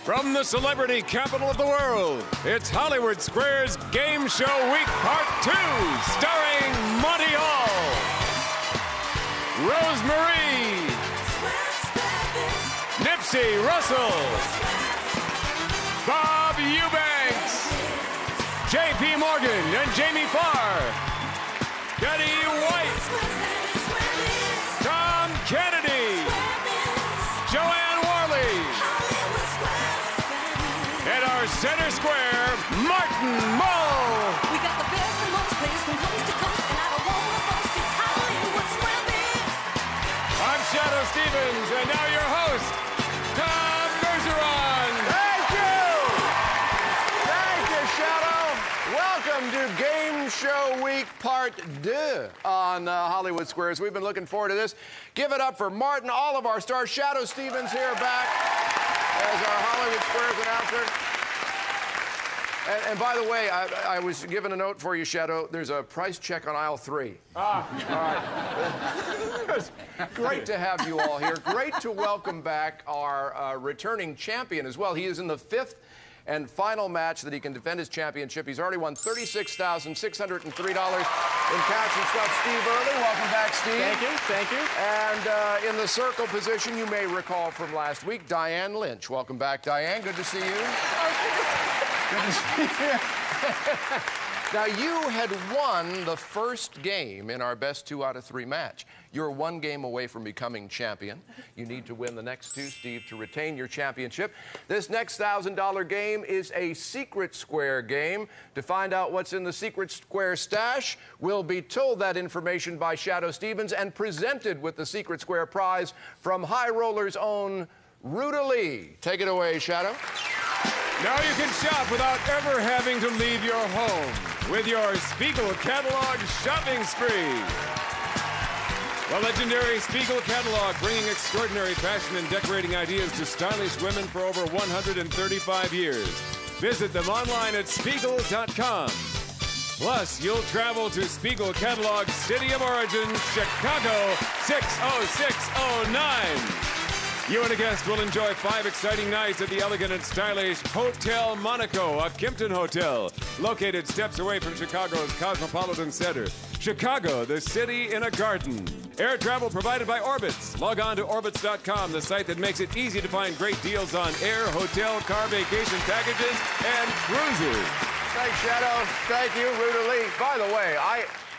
From the celebrity capital of the world, it's Hollywood Sqaures Game Show Week Part 2, starring Monty Hall, Rosemarie, Nipsey Russell, Bob Eubanks, J.P. Morgan and Jamie Farr, Betty White, Tom Kennedy, Joanne Worley, and our center square, Martin Mull. We got the best and most players from coast to coast, and I don't want to boast, it's Hollywood Sqaures. I'm Shadow Stevens, and now your host, Tom Bergeron. Thank you! Thank you, Shadow. Welcome to Game Show Week Part 2 on Hollywood Sqaures. We've been looking forward to this. Give it up for Martin, all of our stars. Shadow Stevens here back as our Hollywood Sqaures announcer. And by the way, I was given a note for you, Shadow. There's a price check on aisle 3. All right. Great to have you all here. Great to welcome back our returning champion as well. He is in the 5th and final match that he can defend his championship. He's already won $36,603 in cash and stuff. Steve Early, welcome back, Steve. Thank you, thank you. And in the circle position, you may recall from last week, Diane Lynch. Welcome back, Diane. Good to see you. Good to see you. Now, you had won the first game in our best 2 out of 3 match. You're 1 game away from becoming champion. You need to win the next 2, Steve, to retain your championship. This next $1,000 game is a secret square game. To find out what's in the secret square stash, we'll be told that information by Shadow Stevens and presented with the secret square prize from High Roller's own Ruta Lee. Take it away, Shadow. Now you can shop without ever having to leave your home with your Spiegel Catalog shopping spree. The legendary Spiegel Catalog, bringing extraordinary fashion and decorating ideas to stylish women for over 135 years. Visit them online at Spiegel.com. Plus, you'll travel to Spiegel Catalog City of Origin, Chicago 60609. You and a guest will enjoy 5 exciting nights at the elegant and stylish Hotel Monaco, a Kimpton hotel, located steps away from Chicago's Cosmopolitan Center. Chicago, the city in a garden. Air travel provided by Orbitz. Log on to Orbitz.com, the site that makes it easy to find great deals on air, hotel, car vacation packages, and cruises. Thanks, Shadow. Thank you, Ruta Lee. By the way,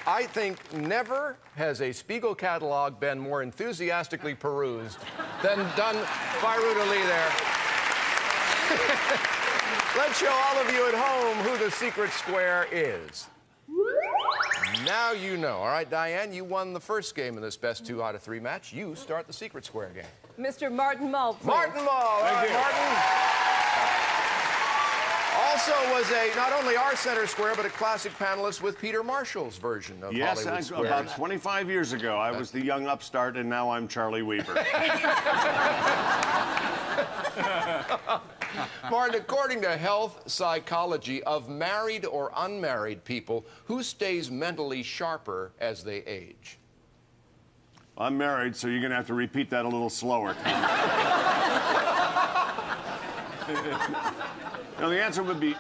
I think never has a Spiegel catalog been more enthusiastically perused than done by Ruta Lee there. Let's show all of you at home who the secret square is. Now you know. All right, Diane, you won the first game in this best 2 out of 3 match. You start the secret square game. Mr. Martin Mull, please. Martin Mull. All right, Martin. Also was not only our center square, but a classic panelist with Peter Marshall's version of Hollywood Sqaures. About 25 years ago, I was the young upstart, and now I'm Charlie Weaver. Martin, according to health psychology of married or unmarried people, who stays mentally sharper as they age? I'm married, so you're going to have to repeat that a little slower. Now, the answer would be,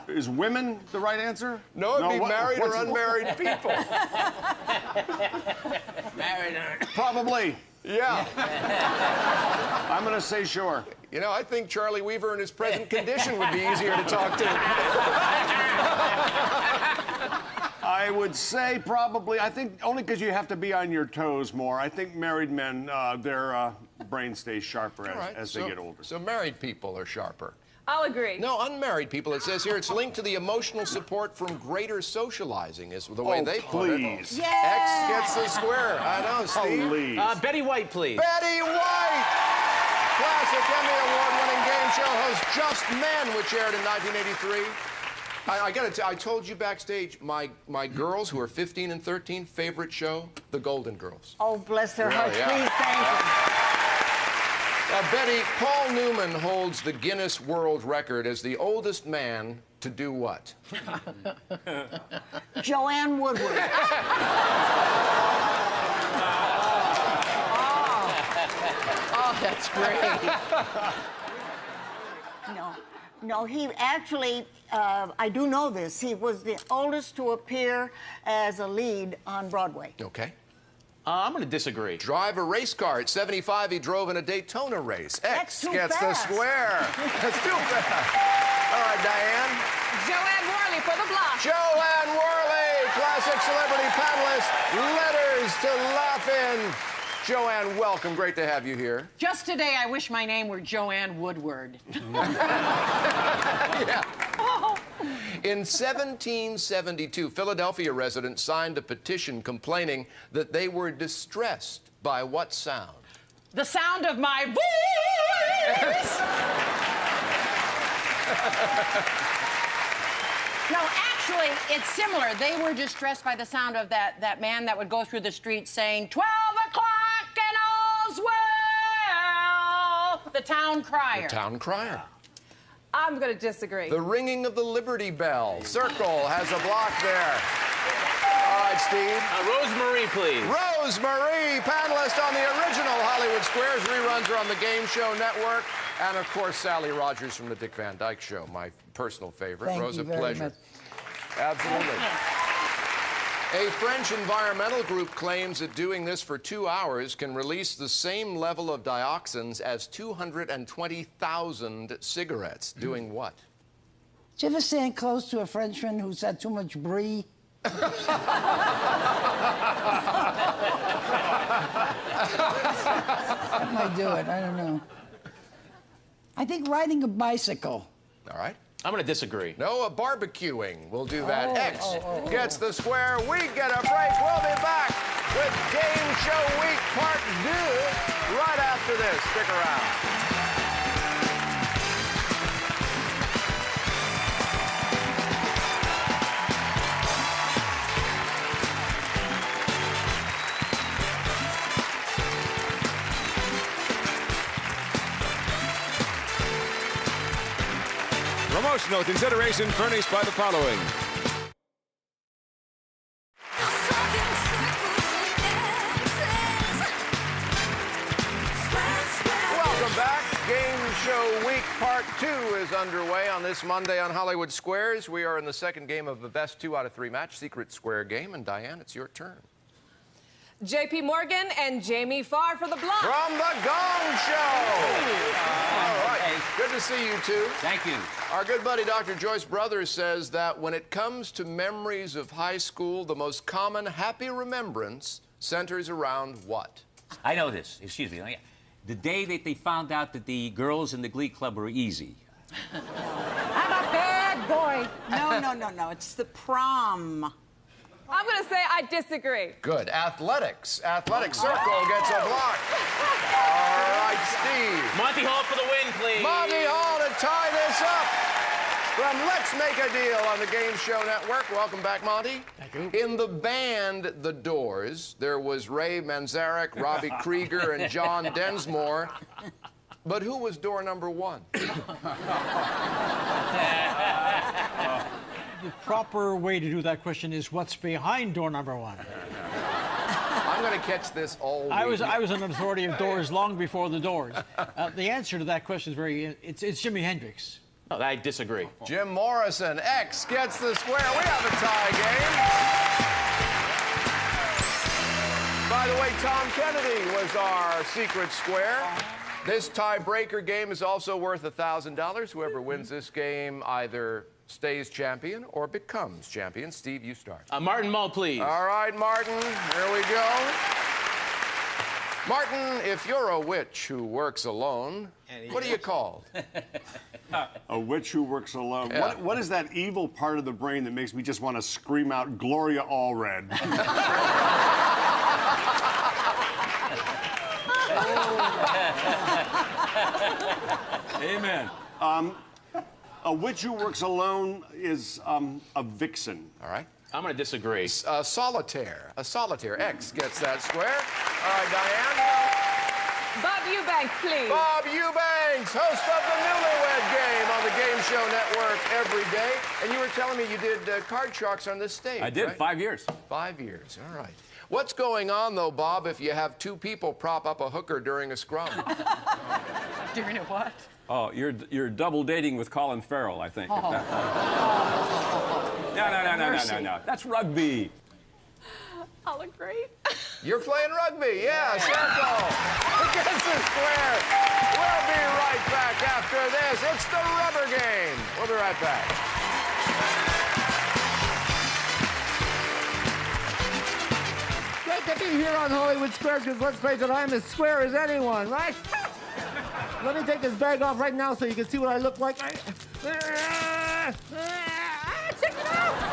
is women the right answer? No, it'd be married or unmarried people. Married. Probably. Yeah. I'm going to say sure. You know, I think Charlie Weaver in his present condition would be easier to talk to. I would say probably, I think only because you have to be on your toes more. I think married men, their brain stays sharper as they get older. So married people are sharper. I'll agree. No, unmarried people, it says here, it's linked to the emotional support from greater socializing, is the way they put it. Please. Yeah. X gets the square. I know, Steve. Please. Betty White, please. Betty White! Classic Emmy Award-winning game show host Just Men, which aired in 1983. I got to tell you, I told you backstage, my girls who are 15 and 13, favorite show, The Golden Girls. Oh, bless their hearts. yeah. Please, thank you. Betty, Paul Newman holds the Guinness World Record as the oldest man to do what? Joanne Woodward. Oh, that's great. No, he actually, I do know this, he was the oldest to appear as a lead on Broadway. Okay. I'm going to disagree. Drive a race car. At 75, he drove in a Daytona race. That's too gets the fast. square. That's too fast. All right, Diane. Joanne Worley for the block. Joanne Worley, classic celebrity panelist, Letters to Laugh In. Joanne, welcome. Great to have you here. Just today, I wish my name were Joanne Woodward. Yeah. In 1772, Philadelphia residents signed a petition complaining that they were distressed by what sound? The sound of my voice! No, actually, it's similar. They were distressed by the sound of that man that would go through the street saying, 12 o'clock and all's well! The town crier. The town crier. I'm going to disagree. The ringing of the Liberty Bell. Circle has a block there. All right, Steve. Rosemarie, please. Rosemarie, panelist on the original Hollywood Squares. Reruns are on the Game Show Network. And, of course, Sally Rogers from the Dick Van Dyke Show, my personal favorite. Thank Rose, you a very pleasure. much. Absolutely. A French environmental group claims that doing this for 2 hours can release the same level of dioxins as 220,000 cigarettes. Doing what? Did you ever stand close to a Frenchman who's had too much brie? That might do it. I don't know. I think riding a bicycle. All right. I'm going to disagree. No, barbecuing. We'll do that. Oh, X oh. gets the square. We get a break. We'll be back with Game Show Week Part 2 right after this. Stick around. Promotional consideration furnished by the following. Welcome back. Game Show Week Part 2 is underway on this Monday on Hollywood Squares. We are in the second game of the best 2 out of 3 match, Secret Square game. And Diane, it's your turn. J.P. Morgan and Jamie Farr for the block. From the Gong Show. All right. Good to see you two. Thank you. Our good buddy Dr. Joyce Brothers says that when it comes to memories of high school, the most common happy remembrance centers around what? I know this. Excuse me. The day that they found out that the girls in the Glee Club were easy. I'm a bad boy. No. It's the prom. I'm going to say I disagree. Good. Athletics. Athletic Circle gets a block. All right, Steve. Monty Hall for the win, please. Monty Hall to tie this up. From Let's Make a Deal on the Game Show Network. Welcome back, Monty. Thank you. In the band The Doors, there was Ray Manzarek, Robbie Krieger, and John Densmore. But who was door number 1? The proper way to do that question is what's behind door number 1. I'm going to catch this all week. I was an authority of Doors long before the Doors. The answer to that question is it's Jimi Hendrix. No, I disagree. Jim Morrison, X gets the square. We have a tie game. By the way, Tom Kennedy was our secret square. This tiebreaker game is also worth $1,000. Whoever wins this game either stays champion or becomes champion. Steve, you start. Martin Mull, please. All right, Martin, here we go. Martin, if you're a witch who works alone, what are you called? A witch who works alone. Yeah. What is that evil part of the brain that makes me just want to scream out Gloria Allred? Amen. A witch who works alone is a vixen. All right. I'm going to disagree. Solitaire. A solitaire. X gets that square. All right, Diane. Bob Eubanks, please. Bob Eubanks, host of the Newlywed Game on the Game Show Network every day. And you were telling me you did card sharks on this stage, I did, right? 5 years. 5 years, all right. What's going on, though, Bob, if you have two people prop up a hooker during a scrum? During a what? Oh, you're double dating with Colin Farrell, I think. Oh. No. That's rugby. I'll agree. You're playing rugby, yeah, circle. Against the square. We'll be right back after this. It's the rubber game. We'll be right back. Great to be here on Hollywood Squares, because let's face it, I'm as square as anyone, right? Let me take this bag off right now so you can see what I look like. Check it out!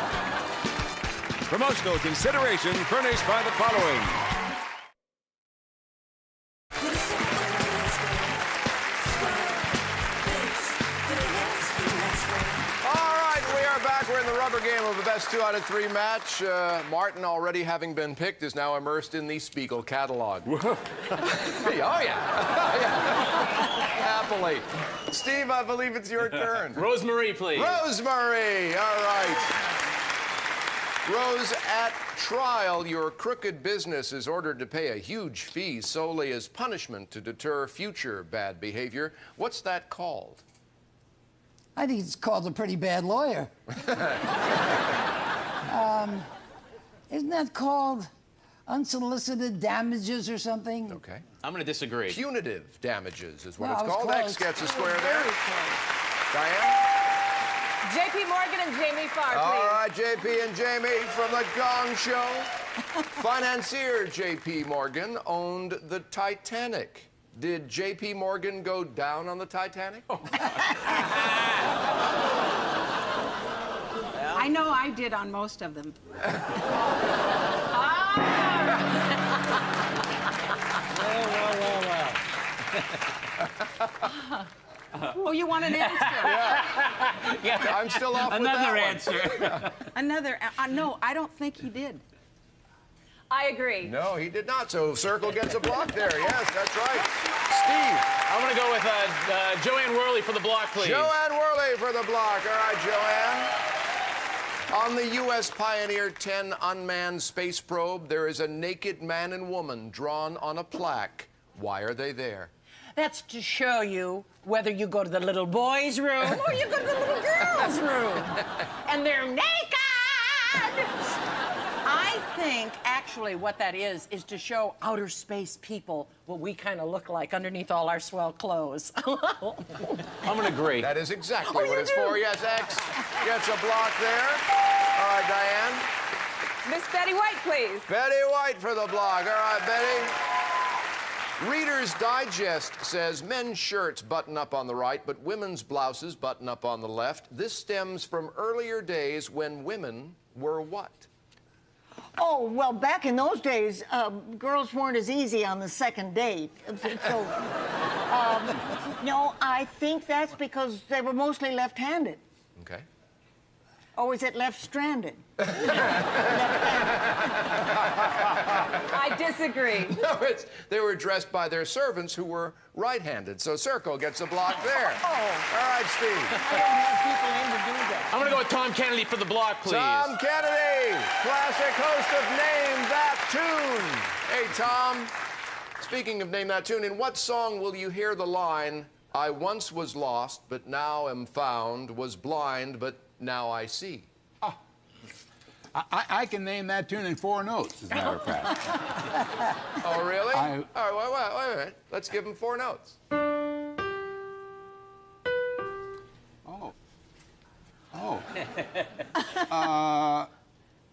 Promotional consideration furnished by the following. All right, we are back. We're in the rubber game of the best 2 out of 3 match. Martin, already having been picked, is now immersed in the Spiegel catalog. Oh, yeah. Happily. Steve, I believe it's your turn. Rosemary, please. Rosemary, all right. Rose, at trial, your crooked business is ordered to pay a huge fee solely as punishment to deter future bad behavior. What's that called? I think it's called a pretty bad lawyer. Isn't that called unsolicited damages or something? Okay. I'm going to disagree. Punitive damages is what No, it's I was called. close. X gets a square there. Diane? JP Morgan and Jamie Farr, please. All right, JP and Jamie from the Gong Show. Financier J.P. Morgan owned the Titanic. Did J.P. Morgan go down on the Titanic? I know I did on most of them. Oh, you want an answer? Yeah. I'm still off with Another that answer. Another. No, I don't think he did. I agree. No, he did not. So Circle gets a block there. Yes, that's right. Steve. I'm going to go with Joanne Worley for the block, please. Joanne Worley for the block. All right, Joanne. On the U.S. Pioneer 10 unmanned space probe, there is a naked man and woman drawn on a plaque. Why are they there? That's to show you whether you go to the little boys' room or you go to the little girls' room. And they're naked! I think, actually, what that is to show outer space people what we kind of look like underneath all our swell clothes. I'm going to agree. That is exactly what it's for. Yes, X gets a block there. All right, Diane. Miss Betty White, please. Betty White for the block. All right, Betty. Reader's Digest says men's shirts button up on the right, but women's blouses button up on the left. This stems from earlier days when women were what? Oh, well, back in those days, girls weren't as easy on the second date. So, no, I think that's because they were mostly left-handed. Okay. Or is it left-stranded? I disagree. No, they were dressed by their servants who were right-handed. So Circle gets a block there. Oh. All right, Steve. I don't have people in to do that. I'm going to go with Tom Kennedy for the block, please. Tom Kennedy, classic host of Name That Tune. Hey, Tom, speaking of Name That Tune, in what song will you hear the line, I once was lost, but now am found, was blind, but now I see? I can name that tune in 4 notes, as a matter of fact. Oh, really? I- All right, wait a minute. Let's give him 4 notes.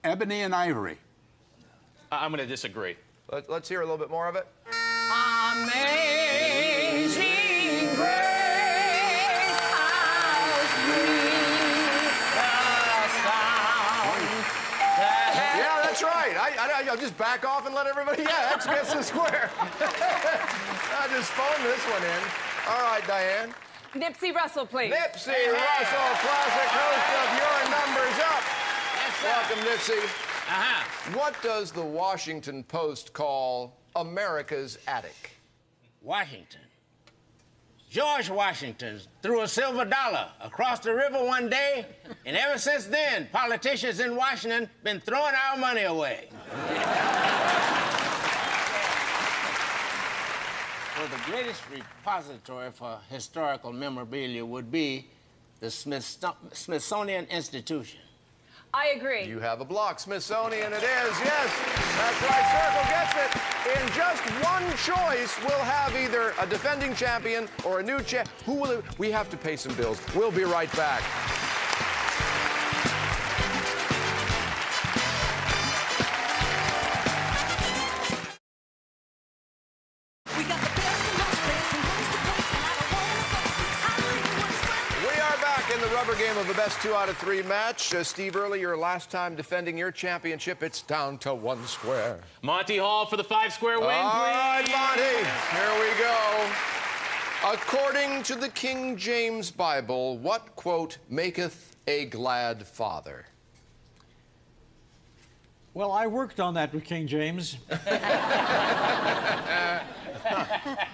Ebony and Ivory. I'm going to disagree. Let's hear a little bit more of it. Amazing grace, how sweet the sound that Yeah, that's right. I'll just back off and let everybody. Yeah, X gets the square. I just phoned this one in. All right, Diane. Nipsey Russell, please. Nipsey Russell, classic host of Your Numbers Up. Welcome, Nipsey. What does the Washington Post call America's attic? Washington. George Washington threw a silver dollar across the river one day, and ever since then, politicians in Washington been throwing our money away. for the greatest repository for historical memorabilia would be the Smithsonian Institution. I agree. You have a block. Smithsonian it is, yes. That's right, Circle gets it. In just one choice, we'll have either a defending champion or a new champ. Who will it? We have to pay some bills. We'll be right back. In the rubber game of the best 2 out of 3 match. Steve Early, your last time defending your championship. It's down to 1 square. Monty Hall for the 5-square win, All right, please. Monty. Here we go. According to the King James Bible, what, quote, maketh a glad father? Well, I worked on that with King James. But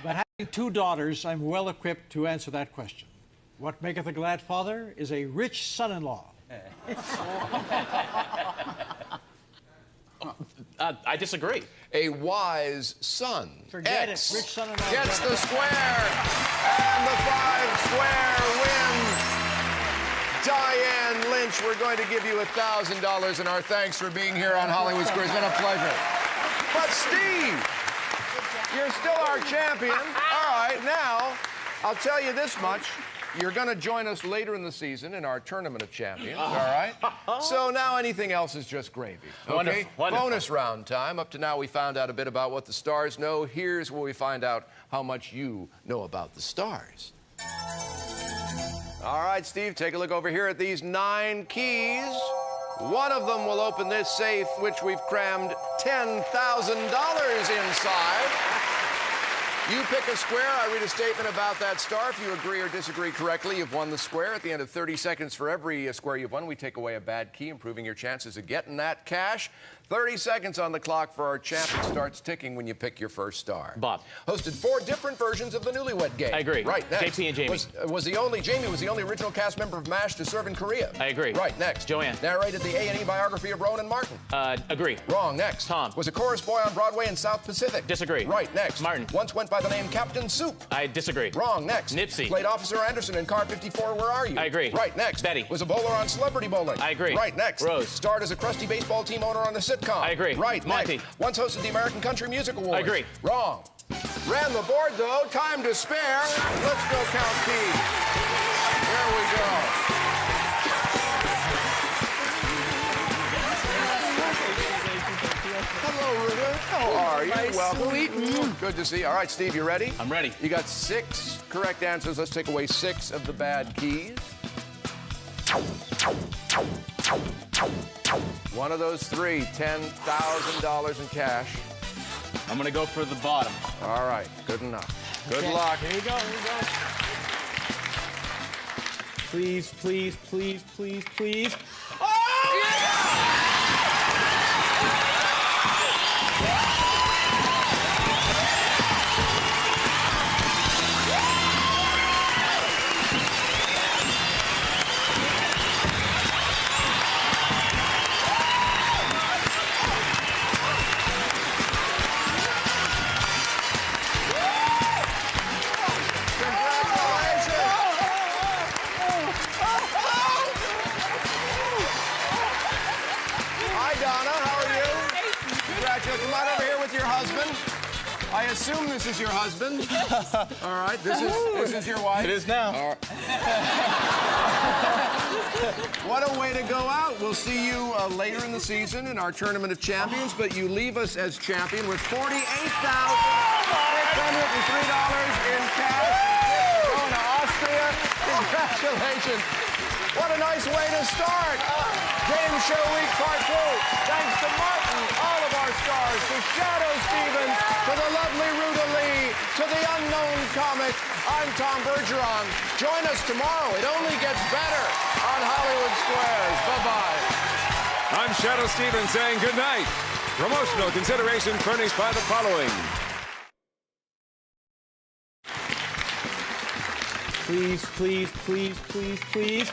having 2 daughters, I'm well equipped to answer that question. What maketh a glad father is a rich son-in-law. I disagree. A wise son. Forget X it. Rich son-in-law gets the square. And the 5-square wins. Diane Lynch, we're going to give you $1,000 and our thanks for being here on Hollywood Squares. It's been a pleasure. But Steve, you're still our champion. All right, now, I'll tell you this much. You're going to join us later in the season in our Tournament of Champions, all right? So now anything else is just gravy, okay? Wonderful. Bonus round time. Up to now, we found out a bit about what the stars know. Here's where we find out how much you know about the stars. All right, Steve, take a look over here at these 9 keys. One of them will open this safe, which we've crammed $10,000 inside. You pick a square, I read a statement about that star. If you agree or disagree correctly, you've won the square. At the end of 30 seconds for every square you've won, we take away a bad key, improving your chances of getting that cash. 30 seconds on the clock for our champ. It starts ticking when you pick your first star. Bob. Hosted 4 different versions of the Newlywed Game. I agree. Right, next. JP and Jamie. Jamie was the only original cast member of MASH to serve in Korea. I agree. Right, next. Joanne. Narrated the A&E biography of Rowan and Martin. Agree. Wrong, next. Tom. Was a chorus boy on Broadway in South Pacific. Disagree. Right, next. Martin. Once went by the name Captain Soup. I disagree. Wrong, next. Nipsey. Played Officer Anderson in Car 54, Where Are You? I agree. Right, next. Betty. Was a bowler on Celebrity Bowling. I agree. Right, next. Rose. Starred as a crusty baseball team owner on the sitcom. I agree. Right, Monty. next. Once hosted the American Country Music Awards. I agree. Wrong. Ran the board, though. Time to spare. Let's go count keys. There we go. Hello, Ruta. How are you? Welcome. Good to see you. All right, Steve, you ready? I'm ready. You got 6 correct answers. Let's take away 6 of the bad keys. One of those 3, $10,000 in cash. I'm going to go for the bottom. All right, good enough. Good luck. Here you go, here you go. Please, please, please, please, please. Come on over here with your husband. I assume this is your husband. All right, this is your wife. It is now. All right. What a way to go out. We'll see you later in the season in our Tournament of Champions, but you leave us as champion with $48,603 in cash. Going to Austria. Congratulations. What a nice way to start. Game Show Week Part 2. Thanks to Martin, all of our stars, to Shadow Stevens, to the lovely Ruta Lee, to the unknown comic. I'm Tom Bergeron. Join us tomorrow. It only gets better on Hollywood Squares. Bye-bye. I'm Shadow Stevens saying good night. Promotional consideration furnished by the following. Please, please, please, please, please.